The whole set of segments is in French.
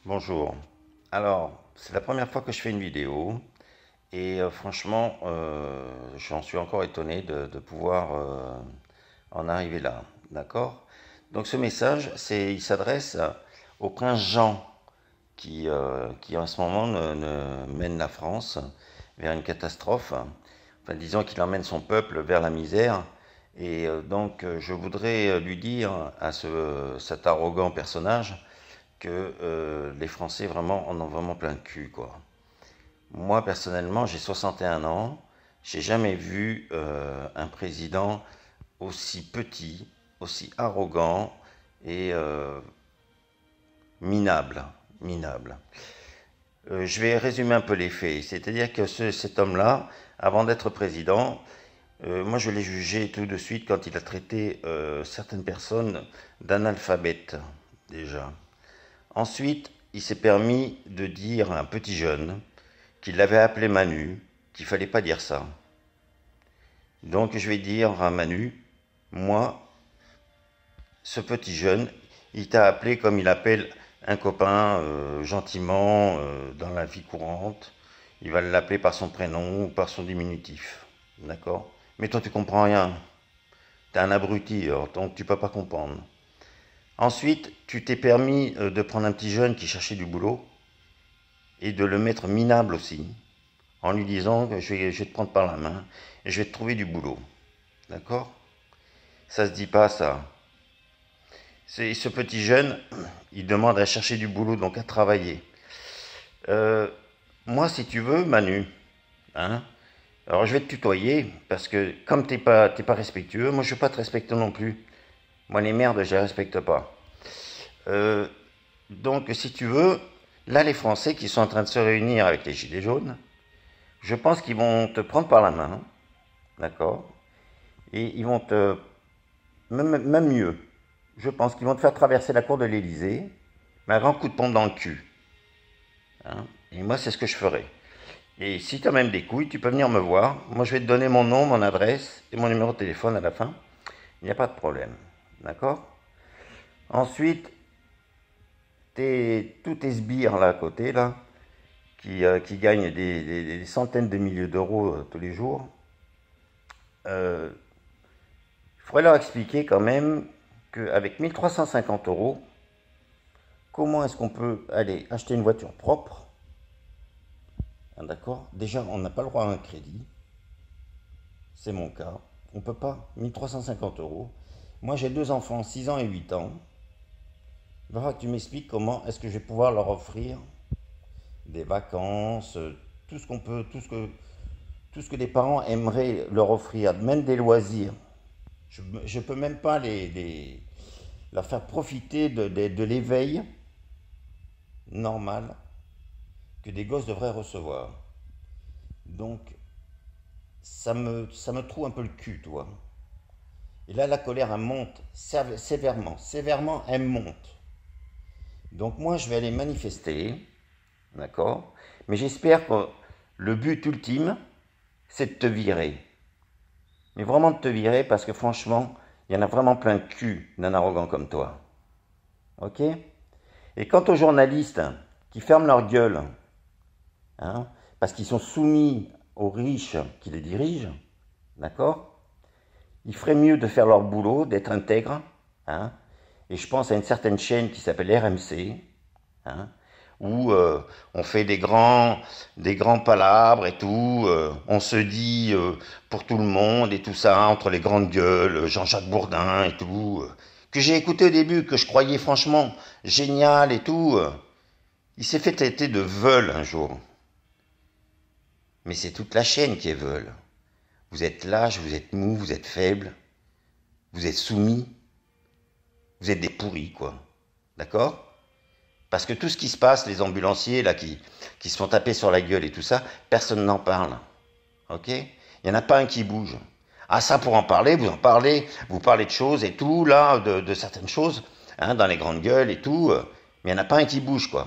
Bonjour. Alors, c'est la première fois que je fais une vidéo et franchement, j'en suis encore étonné de pouvoir en arriver là. D'accord? Donc ce message, il s'adresse au prince Jean qui en ce moment mène la France vers une catastrophe. Enfin, disons qu'il emmène son peuple vers la misère. Et donc, je voudrais lui dire à cet arrogant personnage que les Français vraiment en ont vraiment plein le cul, quoi. Moi, personnellement, j'ai 61 ans. J'ai jamais vu un président aussi petit, aussi arrogant et minable. Minable. Je vais résumer un peu les faits. C'est-à-dire que cet homme-là, avant d'être président, moi je l'ai jugé tout de suite quand il a traité certaines personnes d'analphabètes, déjà. Ensuite, il s'est permis de dire à un petit jeune qu'il l'avait appelé Manu, qu'il ne fallait pas dire ça. Donc je vais dire à Manu, moi, ce petit jeune, il t'a appelé comme il appelle un copain gentiment dans la vie courante. Il va l'appeler par son prénom ou par son diminutif. D'accord? Mais toi, tu comprends rien. T'es un abruti, donc tu peux pas comprendre. Ensuite, tu t'es permis de prendre un petit jeune qui cherchait du boulot et de le mettre minable aussi, en lui disant que je vais te prendre par la main et je vais te trouver du boulot. D'accord? Ça se dit pas, ça. C'est ce petit jeune, il demande à chercher du boulot, donc à travailler. Euh, Moi, si tu veux, Manu, hein, alors je vais te tutoyer, parce que comme t'es pas respectueux, moi je ne veux pas te respecter non plus. Moi les merdes, je les respecte pas. Euh, donc si tu veux, là les Français qui sont en train de se réunir avec les Gilets jaunes, je pense qu'ils vont te prendre par la main, d'accord? Et ils vont te... Même mieux, je pense qu'ils vont te faire traverser la cour de l'Élysée, mais un grand coup de pompe dans le cul. Hein. Et moi, c'est ce que je ferai. Et si tu as même des couilles, tu peux venir me voir. Moi, je vais te donner mon nom, mon adresse et mon numéro de téléphone à la fin. Il n'y a pas de problème. D'accord? Ensuite, tous tes sbires là à côté, là, qui gagnent des centaines de milliers d'euros tous les jours, il faudrait leur expliquer quand même qu'avec 1350 euros, comment est-ce qu'on peut aller acheter une voiture propre? Hein, d'accord? Déjà, on n'a pas le droit à un crédit. C'est mon cas. On ne peut pas. 1350 euros. Moi, j'ai deux enfants, 6 ans et 8 ans. Il va falloir que tu m'expliques comment est-ce que je vais pouvoir leur offrir des vacances, tout ce qu'on peut, tout ce que les parents aimeraient leur offrir, même des loisirs. Je ne peux même pas leur faire profiter de l'éveil normal que des gosses devraient recevoir. Donc, ça me trouve un peu le cul, toi. Et là, la colère, elle monte sévèrement. Sévèrement, elle monte. Donc moi, je vais aller manifester, d'accord? Mais j'espère que le but ultime, c'est de te virer. Mais vraiment de te virer parce que franchement, il y en a vraiment plein de cul d'un arrogant comme toi. Ok? Et quant aux journalistes qui ferment leur gueule, hein, parce qu'ils sont soumis aux riches qui les dirigent, d'accord? Ils feraient mieux de faire leur boulot, d'être intègres, hein? Et je pense à une certaine chaîne qui s'appelle RMC, hein, où on fait des grands palabres et tout, on se dit pour tout le monde et tout ça, entre les grandes gueules, Jean-Jacques Bourdin et tout, que j'ai écouté au début, que je croyais franchement génial et tout. Il s'est fait traiter de veule un jour. Mais c'est toute la chaîne qui est veule. Vous êtes lâche, vous êtes mou, vous êtes faible, vous êtes soumis, vous êtes des pourris, quoi. D'accord? Parce que tout ce qui se passe, les ambulanciers là qui se font taper sur la gueule et tout ça, personne n'en parle. Ok? Il n'y en a pas un qui bouge. Ah ça pour en parler, vous parlez de choses et tout, là, de certaines choses, hein, dans les grandes gueules et tout, mais il n'y en a pas un qui bouge, quoi.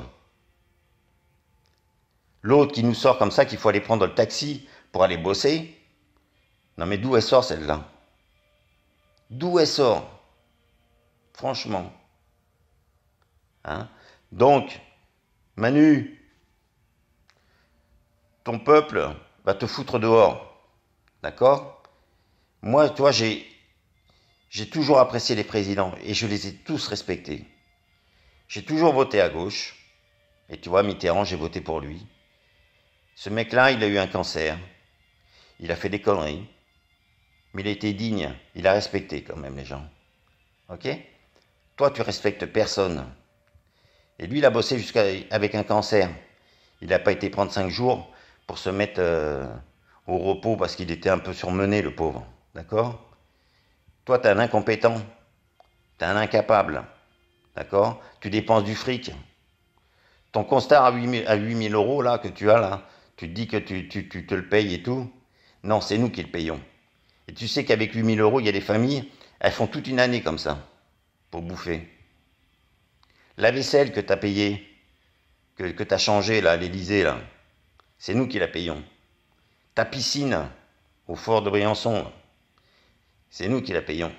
L'autre qui nous sort comme ça qu'il faut aller prendre le taxi pour aller bosser. Non mais d'où elle sort celle-là? D'où elle sort? Franchement. Hein? Donc, Manu, ton peuple va te foutre dehors. D'accord? Moi, toi, j'ai toujours apprécié les présidents et je les ai tous respectés. J'ai toujours voté à gauche. Et tu vois, Mitterrand, j'ai voté pour lui. Ce mec-là, il a eu un cancer. Il a fait des conneries. Mais il a été digne. Il a respecté quand même les gens. Ok? Toi, tu respectes personne. Et lui, il a bossé avec un cancer. Il n'a pas été prendre 5 jours pour se mettre au repos parce qu'il était un peu surmené, le pauvre. D'accord? Toi, tu es un incompétent. Tu es un incapable. D'accord? Tu dépenses du fric. Ton constat à 8 000 euros là, que tu as là, tu te dis que tu te le payes et tout. Non, c'est nous qui le payons. Et tu sais qu'avec 8 000 euros, il y a des familles, elles font toute une année comme ça, pour bouffer. La vaisselle que tu as payée, que tu as changée là, à l'Élysée, là, c'est nous qui la payons. Ta piscine au fort de Briançon, c'est nous qui la payons.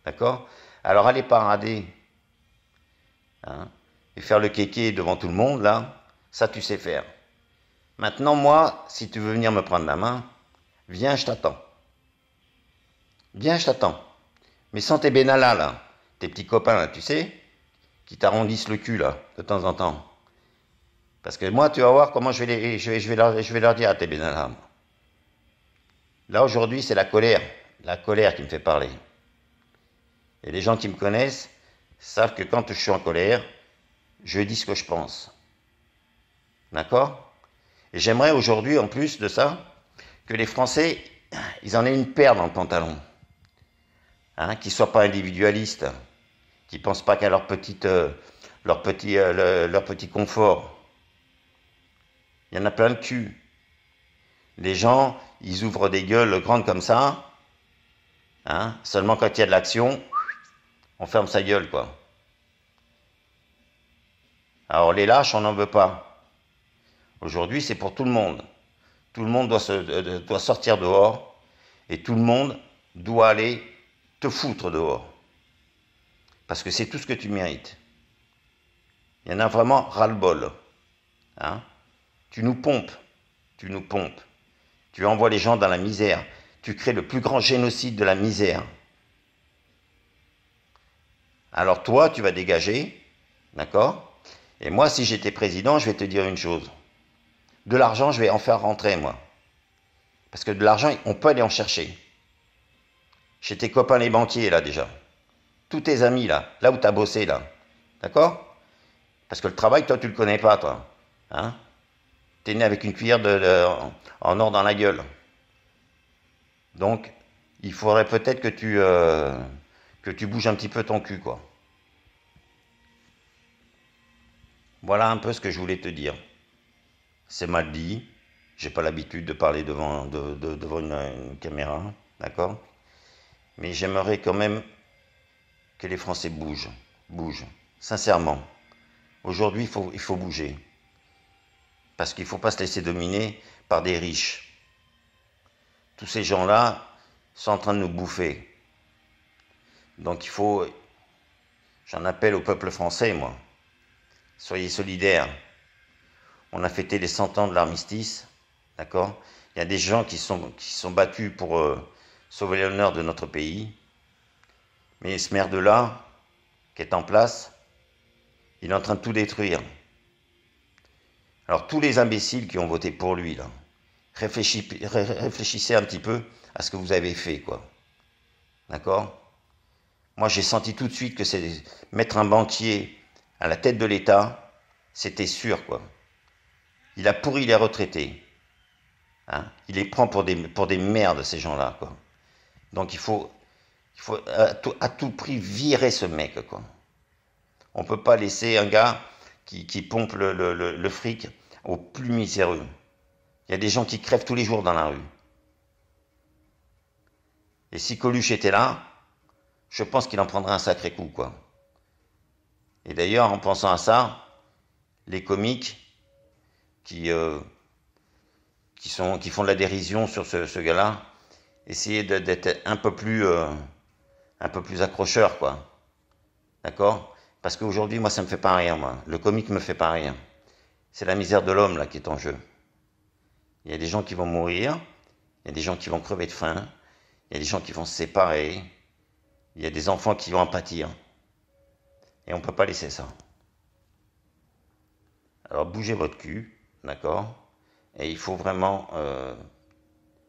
D'accord? Alors allez parader, hein, et faire le kéké devant tout le monde, là, ça tu sais faire. Maintenant, moi, si tu veux venir me prendre la main, viens, je t'attends. Viens, je t'attends. Mais sans tes bénalas, là, tes petits copains, là, tu sais, qui t'arrondissent le cul, là, de temps en temps. Parce que moi, tu vas voir comment je vais leur dire à tes bénalas. Là, aujourd'hui, c'est la colère qui me fait parler. Et les gens qui me connaissent savent que quand je suis en colère, je dis ce que je pense. D'accord? Et j'aimerais aujourd'hui, en plus de ça, que les Français, ils en aient une paire dans le pantalon. Hein, qu'ils ne soient pas individualistes, qu'ils ne pensent pas qu'à leur petit confort. Il y en a plein de cul. Les gens, ils ouvrent des gueules grandes comme ça, hein, seulement quand il y a de l'action, on ferme sa gueule, quoi. Alors les lâches, on n'en veut pas. Aujourd'hui, c'est pour tout le monde. Tout le monde doit sortir dehors et tout le monde doit aller te foutre dehors. Parce que c'est tout ce que tu mérites. Il y en a vraiment ras-le-bol. Hein? Tu nous pompes. Tu envoies les gens dans la misère. Tu crées le plus grand génocide de la misère. Alors toi, tu vas dégager, d'accord? Et moi, si j'étais président, je vais te dire une chose. De l'argent, je vais en faire rentrer, moi. Parce que de l'argent, on peut aller en chercher. Chez tes copains les banquiers, là, déjà. Tous tes amis, là où tu as bossé, là. D'accord? Parce que le travail, toi, tu le connais pas, toi. Hein? T'es né avec une cuillère en or dans la gueule. Donc, il faudrait peut-être que tu bouges un petit peu ton cul, quoi. Voilà un peu ce que je voulais te dire. C'est mal dit. J'ai pas l'habitude de parler devant une caméra, d'accord? Mais j'aimerais quand même que les Français bougent, sincèrement. Aujourd'hui, il faut bouger. Parce qu'il ne faut pas se laisser dominer par des riches. Tous ces gens-là sont en train de nous bouffer. Donc j'en appelle au peuple français, moi. Soyez solidaires. On a fêté les 100 ans de l'armistice, d'accord? Il y a des gens qui sont battus pour sauver l'honneur de notre pays. Mais ce merde-là, qui est en place, il est en train de tout détruire. Alors tous les imbéciles qui ont voté pour lui, là, réfléchissez un petit peu à ce que vous avez fait, quoi. D'accord? Moi, j'ai senti tout de suite que c'est mettre un banquier à la tête de l'État, c'était sûr, quoi. Il a pourri les retraités. Hein? Il les prend pour des merdes, ces gens-là, quoi. Donc il faut à tout prix virer ce mec, quoi. On ne peut pas laisser un gars qui pompe le fric aux plus miséreux. Il y a des gens qui crèvent tous les jours dans la rue. Et si Coluche était là, je pense qu'il en prendrait un sacré coup, quoi. Et d'ailleurs, en pensant à ça, les comiques qui font de la dérision sur ce gars-là, essayez d'être un peu plus accrocheur, quoi. D'accord? Parce qu'aujourd'hui, moi, ça me fait pas rire, moi. Le comique me fait pas rire. C'est la misère de l'homme là qui est en jeu. Il y a des gens qui vont mourir, il y a des gens qui vont crever de faim, il y a des gens qui vont se séparer, il y a des enfants qui vont en pâtir. Et on ne peut pas laisser ça. Alors bougez votre cul, d'accord? Et il faut vraiment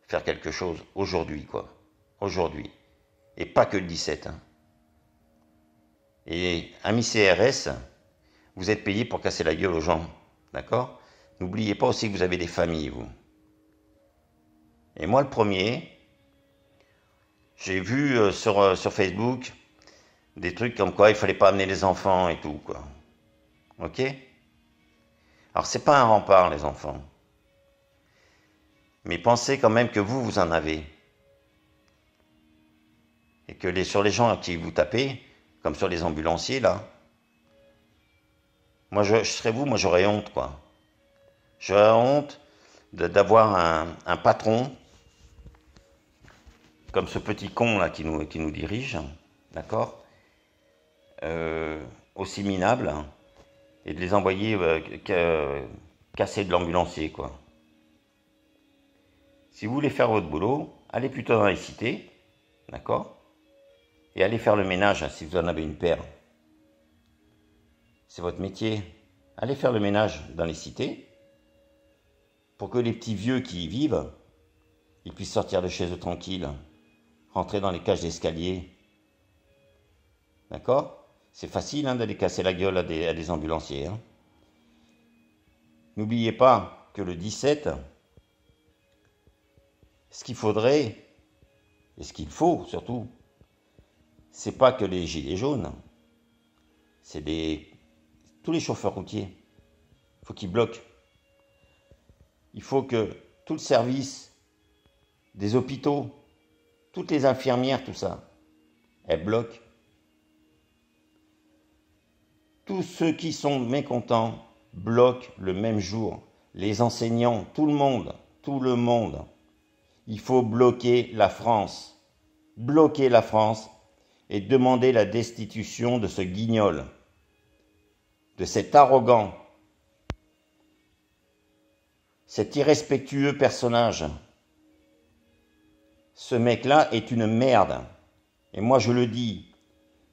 faire quelque chose aujourd'hui, quoi. Aujourd'hui. Et pas que le 17. Hein. Et amis CRS, vous êtes payés pour casser la gueule aux gens, d'accord? N'oubliez pas aussi que vous avez des familles, vous. Et moi, le premier, j'ai vu sur Facebook des trucs comme quoi il fallait pas amener les enfants et tout, quoi. Ok? Alors, c'est pas un rempart, les enfants. Mais pensez quand même que vous en avez. Et que sur les gens à qui vous tapez, comme sur les ambulanciers, là, moi, je serais vous, moi, j'aurais honte, quoi. J'aurais honte d'avoir un patron comme ce petit con, là, qui nous dirige, d'accord, aussi minable, et de les envoyer casser de l'ambulancier, quoi. Si vous voulez faire votre boulot, allez plutôt dans les cités, d'accord, et allez faire le ménage, si vous en avez une paire. C'est votre métier. Allez faire le ménage dans les cités, pour que les petits vieux qui y vivent, ils puissent sortir de chez eux tranquilles, rentrer dans les cages d'escalier. D'accord? C'est facile hein, d'aller casser la gueule à des ambulanciers. Hein. N'oubliez pas que le 17, ce qu'il faudrait, et ce qu'il faut surtout, c'est pas que les gilets jaunes, c'est tous les chauffeurs routiers. Il faut qu'ils bloquent. Il faut que tout le service des hôpitaux, toutes les infirmières, tout ça, elles bloquent. Tous ceux qui sont mécontents bloquent le même jour. Les enseignants, tout le monde. Il faut bloquer la France. Bloquer la France et demander la destitution de ce guignol, de cet arrogant, cet irrespectueux personnage. Ce mec-là est une merde. Et moi je le dis.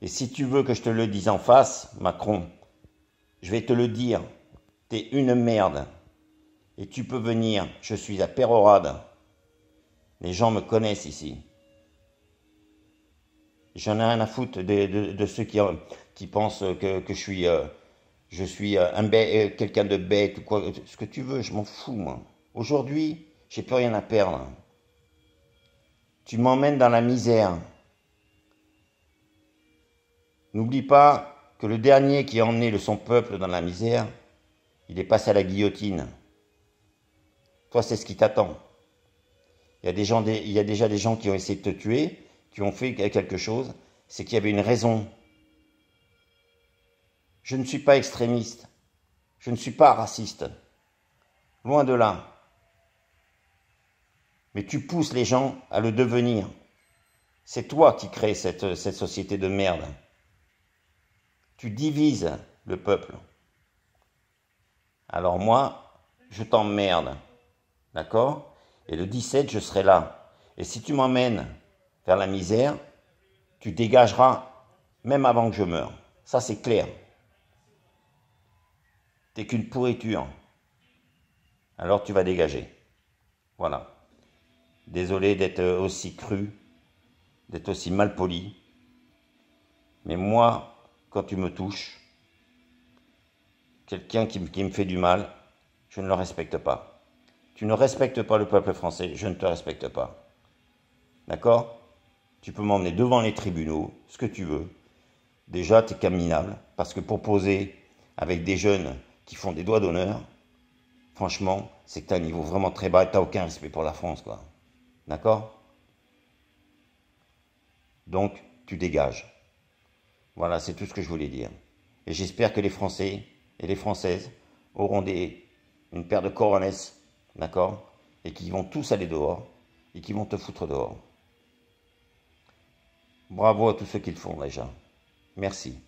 Et si tu veux que je te le dise en face, Macron, je vais te le dire. T'es une merde. Et tu peux venir. Je suis à Pérorade. Les gens me connaissent ici. J'en ai rien à foutre de ceux qui pensent que je suis quelqu'un de bête ou quoi. Ce que tu veux, je m'en fous, moi. Aujourd'hui, j'ai plus rien à perdre. Tu m'emmènes dans la misère. N'oublie pas que le dernier qui a emmené son peuple dans la misère, il est passé à la guillotine. Toi, c'est ce qui t'attend. Il y a déjà des gens qui ont essayé de te tuer, qui ont fait quelque chose, c'est qu'il y avait une raison. Je ne suis pas extrémiste. Je ne suis pas raciste. Loin de là. Mais tu pousses les gens à le devenir. C'est toi qui crées cette société de merde. Tu divises le peuple. Alors moi, je t'emmerde. D'accord? Et le 17, je serai là. Et si tu m'emmènes vers la misère, tu dégageras même avant que je meure. Ça, c'est clair. T'es qu'une pourriture. Alors tu vas dégager. Voilà. Désolé d'être aussi cru, d'être aussi malpoli. Mais moi, quand tu me touches, quelqu'un qui me fait du mal, je ne le respecte pas. Tu ne respectes pas le peuple français, je ne te respecte pas. D'accord? Tu peux m'emmener devant les tribunaux, ce que tu veux. Déjà, tu es minable, parce que pour poser avec des jeunes qui font des doigts d'honneur, franchement, c'est que tu as un niveau vraiment très bas et tu n'as aucun respect pour la France, quoi. D'accord? Donc, tu dégages. Voilà, c'est tout ce que je voulais dire. Et j'espère que les Français et les Françaises auront une paire de coronesses, d'accord? Et qui vont tous aller dehors et qui vont te foutre dehors. Bravo à tous ceux qui le font déjà. Merci.